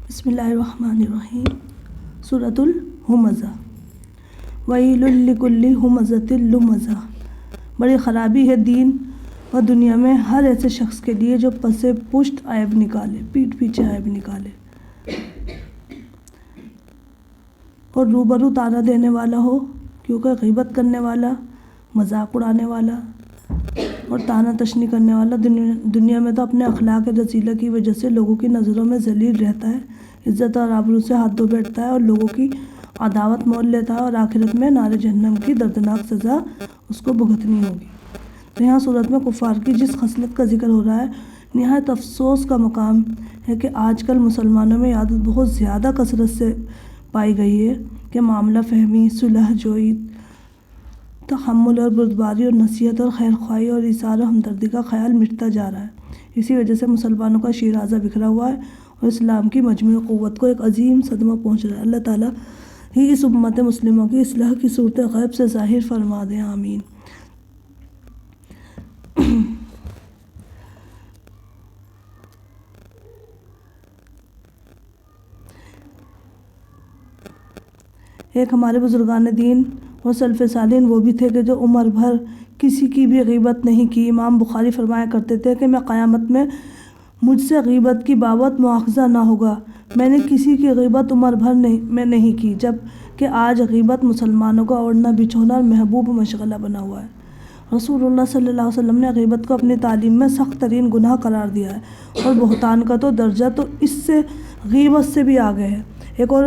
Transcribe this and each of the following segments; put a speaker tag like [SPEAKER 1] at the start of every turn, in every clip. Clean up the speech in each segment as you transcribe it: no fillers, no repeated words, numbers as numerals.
[SPEAKER 1] بسم اللہ الرحمن الرحیم۔ سورۃ الہمزہ۔ ویل لکل ہمزۃ لمزہ۔ بڑی خرابی ہے دین و دنیا میں ہر ایسے شخص کے لیے جو پس پشت عیب نکالے، پیٹھ پیچھے عیب نکالے اور روبرو طعنہ دینے والا ہو، کیونکہ غیبت کرنے والا، مذاق اڑانے والا اور طعنہ تشنی کرنے والا دنیا میں تو اپنے اخلاق رذیلہ کی وجہ سے لوگوں کی نظروں میں ذلیل رہتا ہے، عزت اور آبرو سے ہاتھ دھو بیٹھتا ہے اور لوگوں کی عداوت مول لیتا ہے، اور آخرت میں نار جہنم کی دردناک سزا اس کو بھگتنی ہوگی۔ تو یہاں صورت میں کفار کی جس خصلت کا ذکر ہو رہا ہے، نہایت افسوس کا مقام ہے کہ آج کل مسلمانوں میں عادت بہت زیادہ کثرت سے پائی گئی ہے کہ معاملہ فہمی، صلح جوئی، تحمل اور بردباری اور نصیحت اور خیر خواہی اور ایثار و ہمدردی کا خیال مٹتا جا رہا ہے۔ اسی وجہ سے مسلمانوں کا شیرازہ بکھرا ہوا ہے اور اسلام کی مجموعی قوت کو ایک عظیم صدمہ پہنچ رہا ہے۔ اللہ تعالیٰ ہی اس امت مسلمہ کی اصلاح کی صورت غیب سے ظاہر فرما دیں، آمین۔ ایک ہمارے بزرگان دین اور سلف صالحین وہ بھی تھے کہ جو عمر بھر کسی کی بھی غیبت نہیں کی۔ امام بخاری فرمایا کرتے تھے کہ میں قیامت میں مجھ سے غیبت کی بابت مواخذہ نہ ہوگا، میں نے کسی کی غیبت عمر بھر میں نہیں کی، جب کہ آج غیبت مسلمانوں کا اوڑھنا بچھونا اور محبوب مشغلہ بنا ہوا ہے۔ رسول اللہ صلی اللہ علیہ وسلم نے غیبت کو اپنی تعلیم میں سخت ترین گناہ قرار دیا ہے، اور بہتان کا تو درجہ تو اس سے غیبت سے بھی آگے ہے۔ ایک اور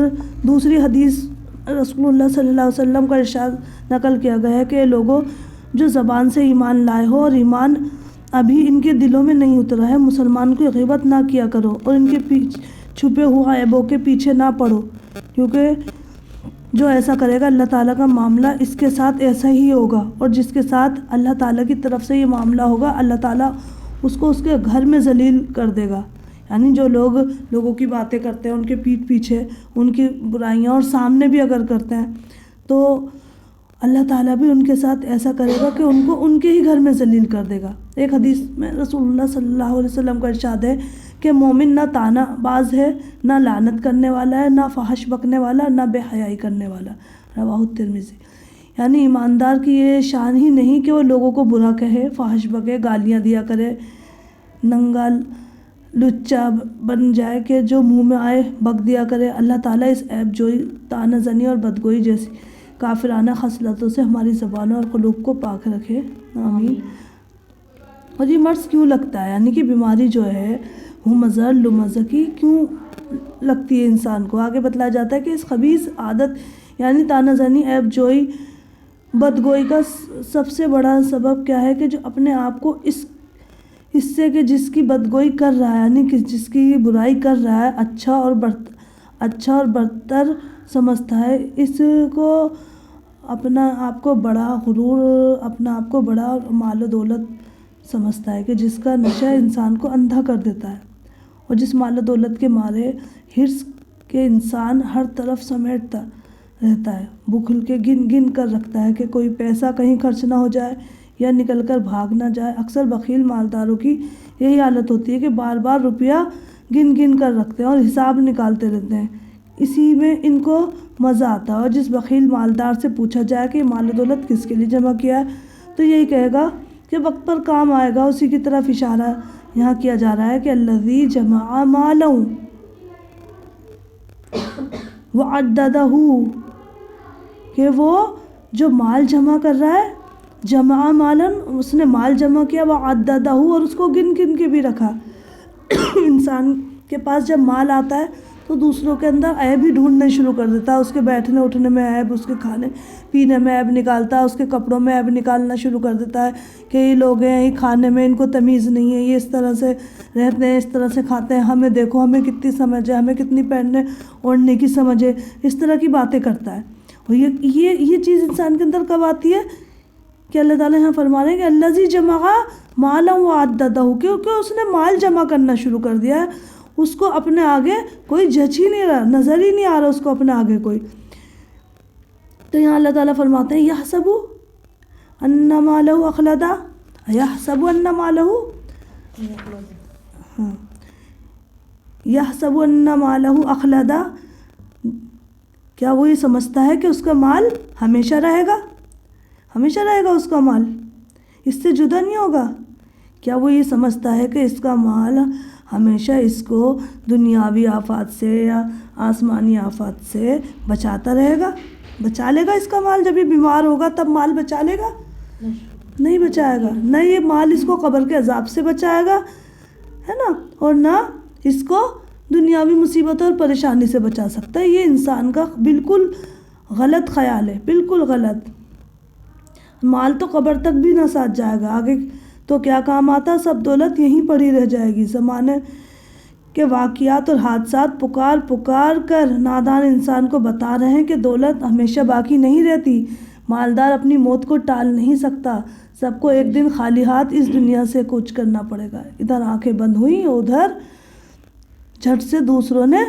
[SPEAKER 1] دوسری حدیث رسول اللہ صلی اللہ علیہ وسلم کا ارشاد نقل کیا گیا ہے کہ لوگوں جو زبان سے ایمان لائے ہو اور ایمان ابھی ان کے دلوں میں نہیں اترا ہے، مسلمان کی غیبت نہ کیا کرو اور ان کے چھپے ہوئے عیبوں کے پیچھے نہ پڑو، کیونکہ جو ایسا کرے گا اللہ تعالیٰ کا معاملہ اس کے ساتھ ایسا ہی ہوگا، اور جس کے ساتھ اللہ تعالیٰ کی طرف سے یہ معاملہ ہوگا اللہ تعالیٰ اس کو اس کے گھر میں ذلیل کر دے گا۔ یعنی جو لوگ لوگوں کی باتیں کرتے ہیں ان کے پیٹھ پیچھے، ان کی برائیاں اور سامنے بھی اگر کرتے ہیں، تو اللہ تعالیٰ بھی ان کے ساتھ ایسا کرے گا کہ ان کو ان کے ہی گھر میں ذلیل کر دے گا۔ ایک حدیث میں رسول اللہ صلی اللہ علیہ وسلم کا ارشاد ہے کہ مومن نہ طعنہ باز ہے، نہ لعنت کرنے والا ہے، نہ فحش بکنے والا، نہ بے حیائی کرنے والا، رواہ ترمذی۔ یعنی ایماندار کی یہ شان ہی نہیں کہ وہ لوگوں کو برا کہے، فحش بکے، گالیاں دیا کرے، ننگا لچا بن جائے کہ جو منہ میں آئے بک دیا کرے۔ اللہ تعالیٰ اس عیب جوئی، طعنہ زنی اور بدگوئی جیسی کافرانہ خصلتوں سے ہماری زبانوں اور قلوب کو پاک رکھے، آمین۔ اور یہ مرض کیوں لگتا ہے، یعنی کہ بیماری جو ہے ہمزہ لمزہ کی کیوں لگتی ہے انسان کو؟ آگے بتلایا جاتا ہے کہ اس خبیث عادت یعنی طعنہ زنی، عیب جوئی، بدگوئی کا سب سے بڑا سبب کیا ہے کہ جو اپنے آپ کو اس حصے کے جس کی بدگوئی کر رہا ہے، یعنی کہ جس کی برائی کر رہا ہے، اچھا اور برتر سمجھتا ہے، اس کو اپنا آپ کو بڑا غرور، اپنا آپ کو بڑا مال و دولت سمجھتا ہے کہ جس کا نشہ انسان کو اندھا کر دیتا ہے، اور جس مال و دولت کے مارے حرص کے انسان ہر طرف سمیٹتا رہتا ہے، بخل کے گن گن کر رکھتا ہے کہ کوئی پیسہ کہیں خرچ نہ ہو جائے یا نکل کر بھاگ نہ جائے۔ اکثر بخیل مالداروں کی یہی حالت ہوتی ہے کہ بار بار روپیہ گن گن کر رکھتے ہیں اور حساب نکالتے رہتے ہیں، اسی میں ان کو مزہ آتا ہے۔ اور جس بخیل مالدار سے پوچھا جائے کہ مال و دولت کس کے لیے جمع کیا ہے، تو یہی کہے گا کہ وقت پر کام آئے گا۔ اسی کی طرف اشارہ یہاں کیا جا رہا ہے کہ الذی جمع مالہ وعددہ، کہ وہ جو مال جمع کر رہا ہے، جمع مالن، اس نے مال جمع کیا، وعددہ، اور اس کو گن گن کے بھی رکھا۔ انسان کے پاس جب مال آتا ہے تو دوسروں کے اندر عیب ہی ڈھونڈنے شروع کر دیتا ہے، اس کے بیٹھنے اٹھنے میں عیب، اس کے کھانے پینے میں عیب نکالتا ہے، اس کے کپڑوں میں عیب نکالنا شروع کر دیتا ہے کہ یہ لوگ ہیں، یہ کھانے میں ان کو تمیز نہیں ہے، یہ اس طرح سے رہتے ہیں، اس طرح سے کھاتے ہیں، ہمیں دیکھو، ہمیں کتنی سمجھ ہے، ہمیں کتنی پہننے اوڑھنے کی سمجھ ہے، اس طرح کی باتیں کرتا ہے۔ اور یہ چیز انسان کے اندر کب آتی ہے کہ اللہ تعالیٰ یہاں فرما رہے ہیں کہ الذی جمع مالا وعددہ، کیونکہ اس نے مال جمع کرنا شروع کر دیا ہے، اس کو اپنے آگے کوئی جچ ہی نہیں رہا، نظر ہی نہیں آ رہا اس کو اپنے آگے کوئی۔ تو یہاں اللہ تعالیٰ فرماتے ہیں یحسب ان مالہ اخلدہ، یحسب ان مالہ، یحسب ان مالہ اخلدا، کیا وہ یہ سمجھتا ہے کہ اس کا مال ہمیشہ رہے گا؟ ہمیشہ رہے گا اس کا مال، اس سے جدا نہیں ہوگا؟ کیا وہ یہ سمجھتا ہے کہ اس کا مال ہمیشہ اس کو دنیاوی آفات سے یا آسمانی آفات سے بچاتا رہے گا؟ بچا لے گا اس کا مال؟ جب یہ بیمار ہوگا تب مال بچا لے گا؟ نہیں بچائے گا۔ نہ یہ مال اس کو قبر کے عذاب سے بچائے گا، ہے نا، اور نہ اس کو دنیاوی مصیبت اور پریشانی سے بچا سکتا ہے۔ یہ انسان کا بالکل غلط خیال ہے، بالکل غلط۔ مال تو قبر تک بھی نہ ساتھ جائے گا، آگے تو کیا کام آتا؟ سب دولت یہیں پڑی رہ جائے گی۔ زمانے کے واقعات اور حادثات پکار پکار کر نادان انسان کو بتا رہے ہیں کہ دولت ہمیشہ باقی نہیں رہتی، مالدار اپنی موت کو ٹال نہیں سکتا، سب کو ایک دن خالی ہاتھ اس دنیا سے کوچ کرنا پڑے گا۔ ادھر آنکھیں بند ہوئیں، ادھر جھٹ سے دوسروں نے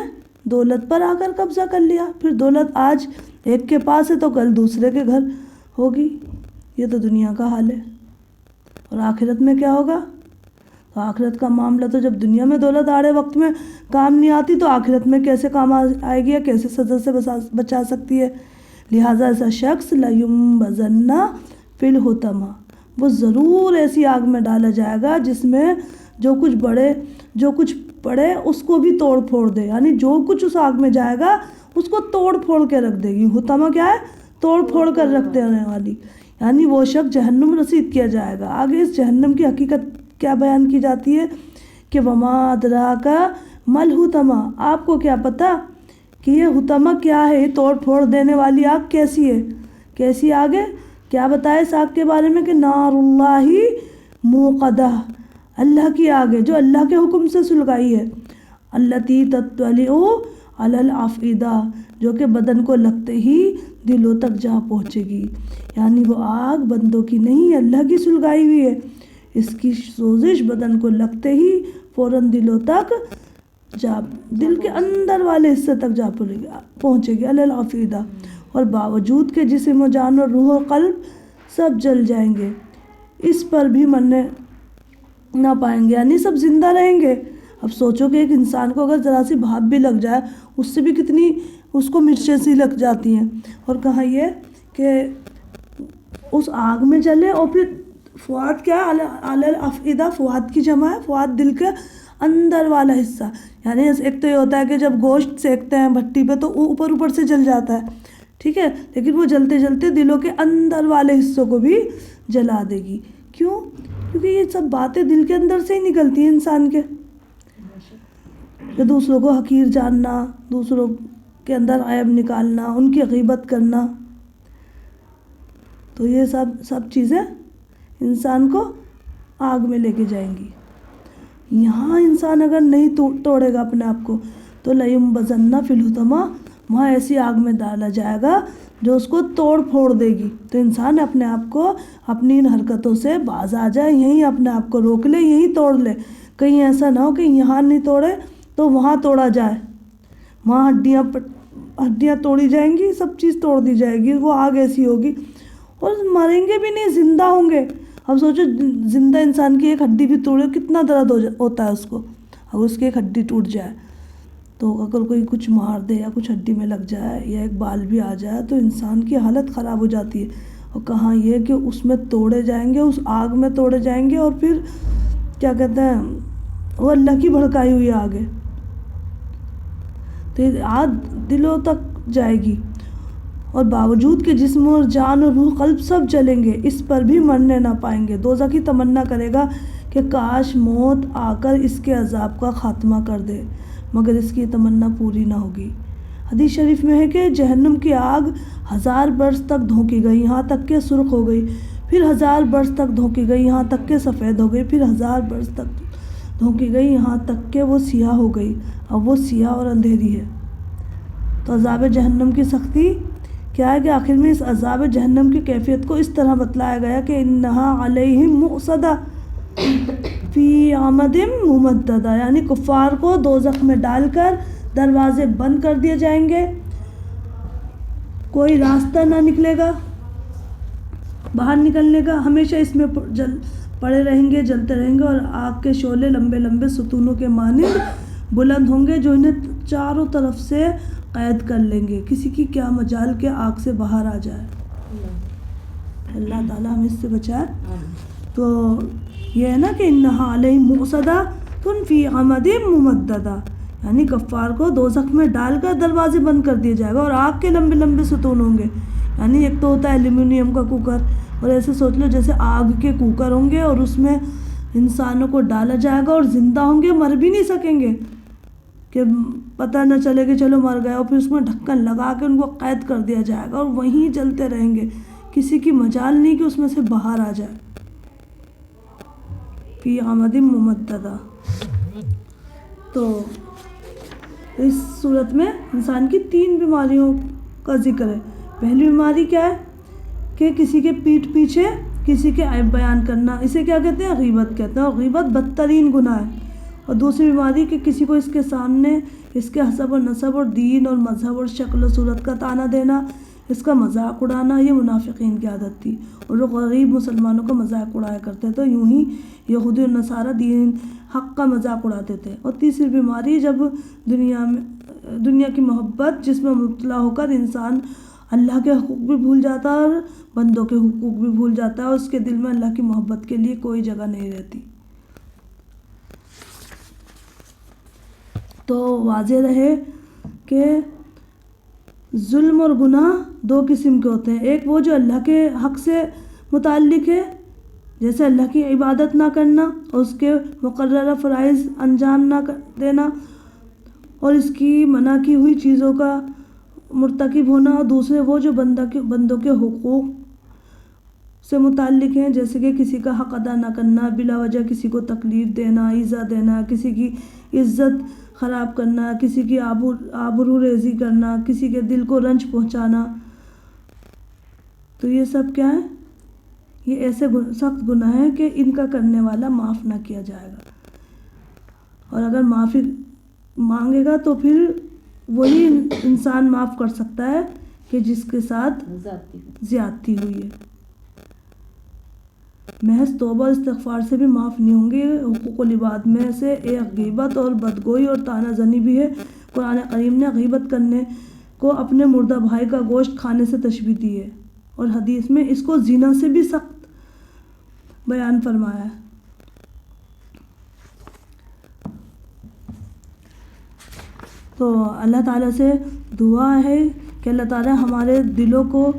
[SPEAKER 1] دولت پر آ کر قبضہ کر لیا۔ پھر دولت آج ایک کے پاس ہے تو کل دوسرے کے گھر ہوگی۔ یہ تو دنیا کا حال ہے۔ اور آخرت میں کیا ہوگا؟ تو آخرت کا معاملہ تو جب دنیا میں دولت آڑے وقت میں کام نہیں آتی تو آخرت میں کیسے کام آئے گی یا کیسے سزا سے بچا سکتی ہے؟ لہٰذا ایسا شخص لَيُنبَذَنَّ فِي الْحُطَمَةِ، وہ ضرور ایسی آگ میں ڈالا جائے گا جس میں جو کچھ پڑے اس کو بھی توڑ پھوڑ دے، یعنی جو کچھ اس آگ میں جائے گا اس کو توڑ پھوڑ کے رکھ دے گی۔ حطمہ کیا ہے؟ توڑ پھوڑ کر رکھ دینے والی، یعنی وہ شخص جہنم رسید کیا جائے گا۔ آگے اس جہنم کی حقیقت کیا بیان کی جاتی ہے کہ وَمَا أَدْرَاكَ مَا الْحُطَمَةُ، آپ کو کیا پتہ کہ یہ حطمہ کیا ہے؟ یہ توڑ پھوڑ دینے والی آگ کیسی ہے؟ کیسی آگ ہے؟ کیا بتایا اس آگ کے بارے میں کہ نار اللہ موقدہ، اللہ کی آگ ہے جو اللہ کے حکم سے سلگائی ہے، التی تطلع علی الافئدہ، جو کہ بدن کو لگتے ہی دلوں تک جا پہنچے گی۔ یعنی وہ آگ بندوں کی نہیں، اللہ کی سلگائی ہوئی ہے، اس کی سوزش بدن کو لگتے ہی فوراً دلوں تک دل کے اندر والے حصے تک جا پہنچے گی، علی الافئدہ، اور باوجود کہ جسم و جان اور روح و قلب سب جل جائیں گے، اس پر بھی مرنے نہ پائیں گے، یعنی سب زندہ رہیں گے۔ اب سوچو کہ ایک انسان کو اگر ذرا سی بھاپ بھی لگ جائے اس سے بھی کتنی اس کو مرچیں سی لگ جاتی ہیں، اور کہا یہ کہ اس آگ میں جلے، اور پھر فؤاد کیا ہے؟ علی الافئدہ، فؤاد کی جمع ہے، فؤاد دل کے اندر والا حصہ، یعنی ایک تو یہ ہوتا ہے کہ جب گوشت سینکتے ہیں بھٹی پہ تو اوپر سے جل جاتا ہے، ٹھیک ہے، لیکن وہ جلتے جلتے دلوں کے اندر والے حصوں کو بھی جلا دے گی۔ کیوں؟ کیونکہ یہ سب باتیں دل کے اندر سے ہی نکلتی ہیں انسان کے، کہ دوسروں کو حقیر جاننا، دوسروں کے اندر عیب نکالنا، ان کی غیبت کرنا، تو یہ سب چیزیں انسان کو آگ میں لے کے جائیں گی۔ یہاں انسان اگر نہیں توڑے گا اپنے آپ کو تو لَيُنبَذَنَّ فِي الْحُطَمَةِ، وہاں ایسی آگ میں ڈالا جائے گا جو اس کو توڑ پھوڑ دے گی۔ تو انسان اپنے آپ کو اپنی ان حرکتوں سے باز آ جائے، یہیں اپنے آپ کو روک لے، یہیں توڑ لے، کہیں ایسا نہ ہو کہ یہاں نہیں توڑے تو وہاں توڑا جائے، وہاں ہڈیاں توڑی جائیں گی، سب چیز توڑ دی جائے گی، وہ آگ ایسی ہوگی، اور مریں گے بھی نہیں، زندہ ہوں گے۔ اب سوچو زندہ انسان کی ایک ہڈی بھی توڑے کتنا درد ہوتا ہے اس کو، اگر اس کی ایک ہڈی ٹوٹ جائے تو اگر کوئی کچھ مار دے یا کچھ ہڈی میں لگ جائے یا ایک بال بھی آ جائے تو انسان کی حالت خراب ہو جاتی ہے۔ اور کہاں یہ کہ اس میں توڑے جائیں گے، اس آگ میں توڑے جائیں گے، اور پھر کیا کہتے ہیں وہ اللہ کی بھڑکائی ہوئی آگ ہے، تو یہ آگ دلوں تک جائے گی، اور باوجود کہ جسم اور جان اور روح قلب سب جلیں گے، اس پر بھی مرنے نہ پائیں گے۔ دوزخی تمنا کرے گا کہ کاش موت آ کر اس کے عذاب کا خاتمہ کر دے، مگر اس کی تمنا پوری نہ ہوگی۔ حدیث شریف میں ہے کہ جہنم کی آگ 1000 برس تک دھونکی گئی، یہاں تک کہ سرخ ہو گئی، پھر 1000 برس تک دھونکی گئی، یہاں تک کہ سفید ہو گئی، پھر 1000 برس تک دھونکی گئی، یہاں تک کہ وہ سیاہ ہو گئی، اب وہ سیاہ اور اندھیری ہے۔ تو عذاب جہنم کی سختی کیا ہے کہ آخر میں اس عذاب جہنم کی کیفیت کو اس طرح بتلایا گیا کہ انہا علیہم مؤصدہ فی عمد ممددہ، یعنی کفار کو دوزخ میں ڈال کر دروازے بند کر دیے جائیں گے، کوئی راستہ نہ نکلے گا باہر نکلنے کا، ہمیشہ اس میں پڑے رہیں گے، جلتے رہیں گے، اور آگ کے شعلے لمبے لمبے ستونوں کے مانند بلند ہوں گے جو انہیں چاروں طرف سے قید کر لیں گے. کسی کی کیا مجال کہ آگ سے باہر آ جائے. اللہ تعالیٰ ہم اس سے بچائے. تو یہ ہے نا کہ انہا علیہم مؤصدۃ فی عمد ممددہ، یعنی کفار کو دوزخ میں ڈال کر دروازے بند کر دیا جائے گا اور آگ کے لمبے لمبے ستون ہوں گے. یعنی ایک تو ہوتا ہے ایلومینیم کا کوکر، اور ایسے سوچ لو جیسے آگ کے کوکر ہوں گے اور اس میں انسانوں کو ڈالا جائے گا اور زندہ ہوں گے، مر بھی نہیں سکیں گے کہ پتہ نہ چلے کہ چلو مر گئے، اور پھر اس میں ڈھکن لگا کے ان کو قید کر دیا جائے گا اور وہیں جلتے رہیں گے. کسی کی مجال نہیں کہ اس میں سے باہر آ جائے. فی عمد ممددہ. تو اس صورت میں انسان کی 3 بیماریوں کا ذکر ہے. پہلی بیماری کیا ہے کہ کسی کے پیٹھ پیچھے کسی کے عیب بیان کرنا، اسے کیا کہتے ہیں؟ غیبت کہتے ہیں، اور غیبت بدترین گناہ ہے. اور دوسری بیماری کہ کسی کو اس کے سامنے اس کے حسب و نسب اور دین اور مذہب اور شکل و صورت کا طعنہ دینا، اس کا مذاق اڑانا. یہ منافقین کی عادت تھی اور وہ غریب مسلمانوں کا مذاق اڑایا کرتے تھے. یوں ہی یہودی اور نصارہ دین حق کا مذاق اڑاتے تھے. اور تیسری بیماری جب دنیا کی محبت جس میں مبتلا ہو کر انسان اللہ کے حقوق بھی بھول جاتا ہے اور بندوں کے حقوق بھی بھول جاتا ہے، اور اس کے دل میں اللہ کی محبت کے لیے کوئی جگہ نہیں رہتی. تو واضح رہے کہ ظلم اور گناہ 2 قسم کے ہوتے ہیں. ایک وہ جو اللہ کے حق سے متعلق ہے، جیسے اللہ کی عبادت نہ کرنا اور اس کے مقررہ فرائض انجام نہ دینا اور اس کی منع کی ہوئی چیزوں کا مرتکب ہونا. اور دوسرے وہ جو بندوں کے حقوق سے متعلق ہیں، جیسے کہ کسی کا حق ادا نہ کرنا، بلا وجہ کسی کو تکلیف دینا، ایذا دینا، کسی کی عزت خراب کرنا، کسی کی آبرو ریزی کرنا، کسی کے دل کو رنج پہنچانا. تو یہ سب کیا ہے؟ یہ ایسے سخت گناہ ہیں کہ ان کا کرنے والا معاف نہ کیا جائے گا. اور اگر معافی مانگے گا تو پھر وہی انسان معاف کر سکتا ہے کہ جس کے ساتھ زیادتی ہوئی ہے. محض توبہ استغفار سے بھی معاف نہیں ہوں گے. حقوق العباد میں سے ایک غیبت اور بدگوئی اور طعنہ زنی بھی ہے. قرآن کریم نے غیبت کرنے کو اپنے مردہ بھائی کا گوشت کھانے سے تشبیہ دی ہے، اور حدیث میں اس کو زنا سے بھی سخت بیان فرمایا ہے. تو اللہ تعالیٰ سے دعا ہے کہ اللہ تعالیٰ ہمارے دلوں کو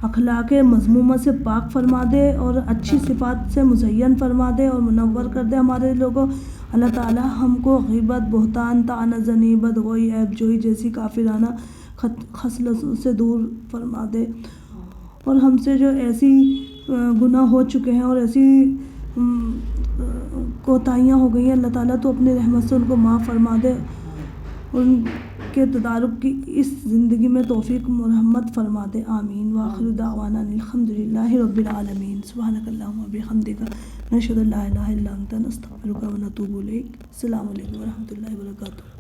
[SPEAKER 1] اخلاق مذمومہ سے پاک فرما دے اور اچھی صفات سے مزین فرما دے اور منور کر دے ہمارے دلوں کو. اللہ تعالیٰ ہم کو غیبت، بہتان، طعنہ زنی، بدگوئی، عیب جوئی جیسی کافرانہ خصلتوں سے دور فرما دے، اور ہم سے جو ایسی گناہ ہو چکے ہیں اور ایسی کوتاہیاں ہو گئی ہیں، اللہ تعالیٰ تو اپنی رحمت سے ان کو معاف فرما دے، ان کے تدارک کی اس زندگی میں توفیق مرحمت فرما دے. آمین. وآخر دعوانا الحمدللہ رب العالمین. سبحانک اللہم وبحمدک نشہد ان لا الہ الا انت نستغفرک ونتوب الیک. السلام علیکم ورحمۃ اللہ وبرکاتہ.